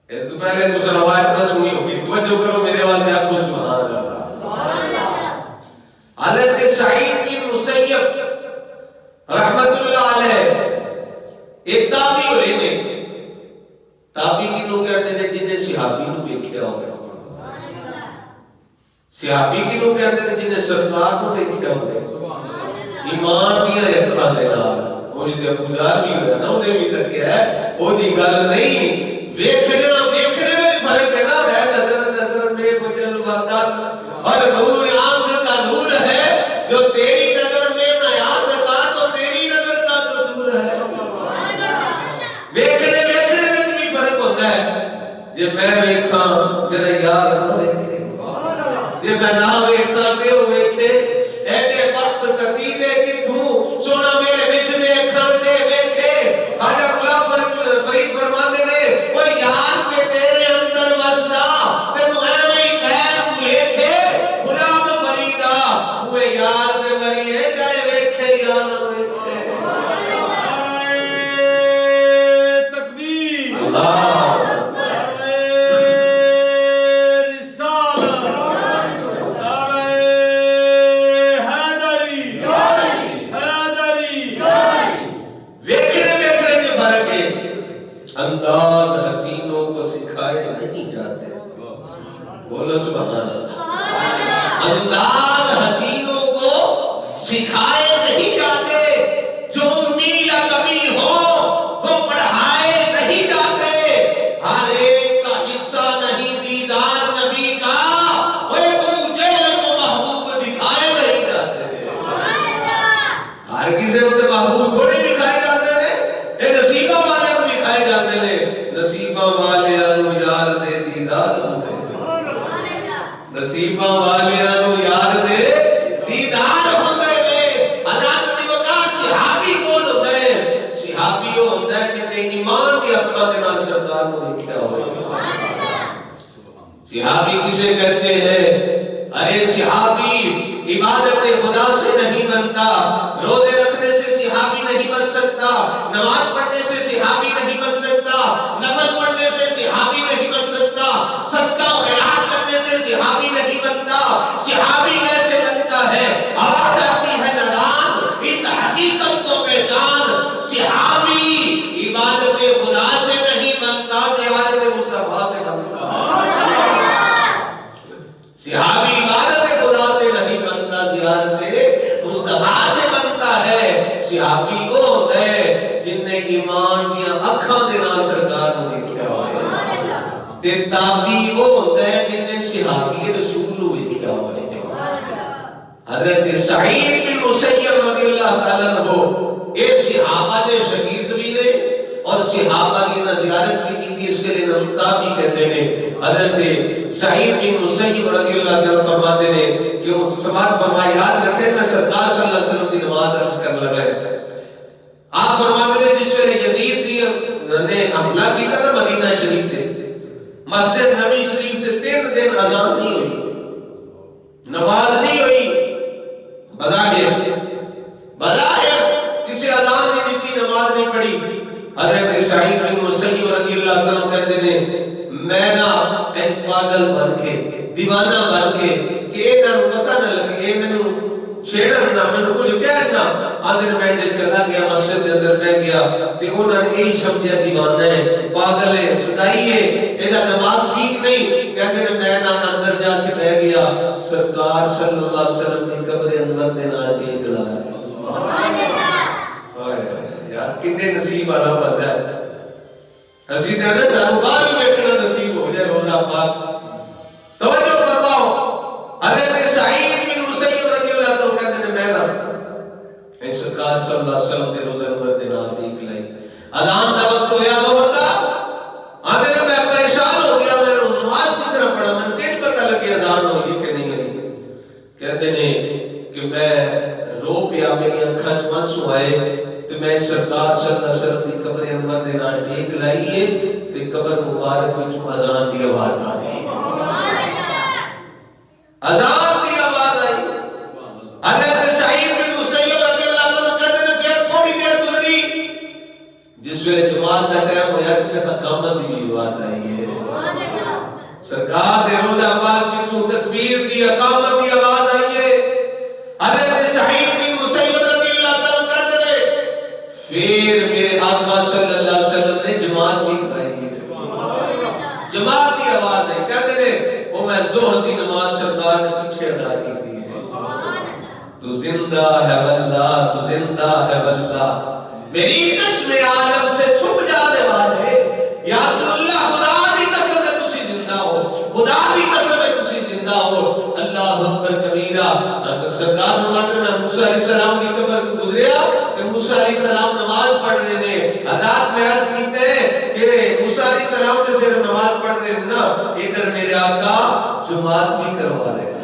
اس تو پہلے تو روایت نہ سنی ہوگی، توجہ کرو میرے والے آپ کو، سبحان اللہ سبحان اللہ۔ حضرت سعید بن مسیب رحمت اللہ علیہ ایک تابعی ہوئے نے، تابعی کی لوگ کہتے ہیں جنہیں صحابی نو دیکھیا ہوگا، صحابی کی لوگ کہتے ہیں جنہیں سرکار نو دیکھیا ہوگا، ایمان دیا اکھاں دے نال، اور تے ابو جہل بھی ہویا نا، انہیں بھی تکیا ہے او دی گل نہیں، ویکھنے میں فرق ہے نا، ہے نظر میں وجل وقت، اور نور آنکھ کا نور ہے جو تیری نظر میں نہ آ سکا تو تیری نظر کا قصور ہے، ویکھنے میں بھی فرق ہوتا ہے، جے میں ویکھاں میرا یار نہ ویکھے، جے میں نہ ویکھاں تے او ویکھے، ایڈے وقت کتیدے کتھوں سونا میرے وچ ویکھاں تے ویکھے، خواجہ غلام فرید فرماندے نے او یار تے تیرے اندر وسدا تینوں ایویں ہی پیر ویکھے غلام فریدا، اوے یار تے مریے جائے ویکھے یا نہ ویکھے، تکبیر اللہ انداز حسینوں کو سکھائے نہیں جاتے، بولو سبحان اللہ، انداز حسینوں کو سکھائے نہیں جاتے، جو امی یا کبھی ہو وہ پڑھائے نہیں جاتے، ہر ایک کا حصہ نہیں دیدار نبی کا، وہ جیل کو محبوب دکھائے نہیں جاتے، ہر کسی کو محبوب تھوڑے دکھائے جاتے ہیں، یہ نصیبہ والے کو دکھائے جاتے ہیں، نصیبہ والے انو یار دے دیدار ہوندے، نصیبہ والے انو یار دے دیدار ہوندے نے، حضرت علی وقار صحابی کون ہوتا ہے؟ صحابی وہ ہوتا ہے جنہیں ایمان کی اکھاں دے نال سرکار کو دیکھا ہوئے، صحابی کسے کہتے ہیں؟ ارے صحابی عبادت خدا سے نہیں بنتا، روزے رکھنے سے صحابی نہیں بن سکتا، نماز پڑھنے سے صحابی نہیں بن سکتا، نفل پڑھنے سے صحابی نہیں بن سکتا، صدقہ و خیرات کرنے سے صحابی نہیں بنتا، صحابی کیسے بنتا ہے؟ آواز آتی ہے ندان، اس حقیقت کو پہچان، صحابی عبادت خدا سے نہیں بنتا، زیارت مصطفیٰ سے بنتا، صحابی عبادت خدا سے نہیں بنتا، زیارت مصطفیٰ سے بنتا ہے، صحابی وہ ہوتا ہے جن نے ایمان دیا اکھاں دے نال سرکار کو دیکھا ہوئے، تے تابعی وہ ہوتا ہے جن نے صحابی رسول کو دیکھا ہوئے، حضرت سعید بن مسیب رضی اللہ تعالیٰ عنہ اے صحابہ دے شاگرد بھی نے اور صحابہ دی زیارت بھی کی، اس کے لیے تابعی کہتے ہیں۔ حضرت سعید بن مسیب رضی اللہ تعالیٰ فرماتے ہیں کہ وہ سماعت فرمائے، یاد رکھیں میں سرکار صلی اللہ علیہ وسلم کی نماز عرض کر لگا ہے، آپ فرماتے ہیں جس ویلے یزید نے حملہ کیتا نا مدینہ شریف تے، مسجد نبی شریف تے 3 دن اذان نہیں ہوئی، نماز نہیں ہوئی، بظاہر کسی اذان نہیں دیتی، نماز نہیں پڑھی، حضرت سعید بن مسیب رضی اللہ تعالیٰ کہتے ہیں میں نہ ایک پاگل بن کے دیوانہ بن کے کہ انہوں پتہ نہ لگے، یہ میں چھیڑن نہ میں کچھ کہنا، آدھر میں جب چلا گیا مسجد کے اندر میں گیا کہ انہوں نے یہی سمجھا دیوانہ ہے، پاگل ہے، صدائی ہے، ایسا دماغ ٹھیک نہیں، کہتے ہیں میں نہ اندر جا کے بہ گیا، سرکار صلی اللہ علیہ وسلم کی قبر انور دے نال ٹیک لا ہے، سبحان اللہ، یار کتنے نصیب والا بندہ ہے، اسی طرح جانوبار میں بیٹھنا نصیب ہو جائے روزہ پاک، توجہ فرماؤ، حضرت سعید بن مسیب رضی اللہ تعالیٰ کہتے ہیں میں نہ اے سرکار صلی اللہ علیہ وسلم دے روزہ نمبر دے نام ٹھیک لائی، اذان دا وقت ہویا ظہر دا، آدھے نے میں پریشان ہو گیا، میں نماز کس طرح پڑھا، میں دن پتہ لگی اذان ہوئی کہ نہیں ہوئی، کہتے ہیں کہ میں رو پیا، میری اکھاں چ آنسو آئے، تو میں سرکار صلی اللہ علیہ وسلم دی قبر انور دے نال ٹیک لائیے تے قبر مبارک وچ اذان دی آواز آ گئی، اذان دی آواز آئی، حضرت سعید بن مسیب رضی اللہ عنہ کہتے ہیں پھر تھوڑی دیر گزری، جس ویلے جماعت جماعت کا ٹائم ہویا تے اقامت دی بھی آواز آئی ہے سرکار دے روضہ پاک وچوں تکبیر دی اقامت دی آواز آئی ہے حضرت سعید بن مسیب رضی اللہ تعالی کہتے ہیں پھر میرے آقا صلی اللہ علیہ وسلم نے جماعت بھی کرائی ہے جماعت دی آواز ہے کہتے ہیں وہ میں ظہر دی نماز سرکار نے پیچھے ادا کی تھی تو زندہ ہے واللہ تو زندہ ہے واللہ میری چشم عالم سے چھپ جانے والے یا رسول اللہ خدا دی قسم ہے تسی زندہ ہو خدا دی قسم ہے تسی زندہ ہو اللہ اکبر کبیرہ سرکار فرماتے میں موسیٰ علیہ السلام کی قبر کو گزریا کہ موسیٰ علیہ السلام نماز پڑھ رہے نے حضرات میں عرض کیتے ہیں کہ موسیٰ علیہ السلام نے صرف نماز پڑھ رہے ہیں نا ادھر میرے آقا جماعت بھی کروا رہے ہیں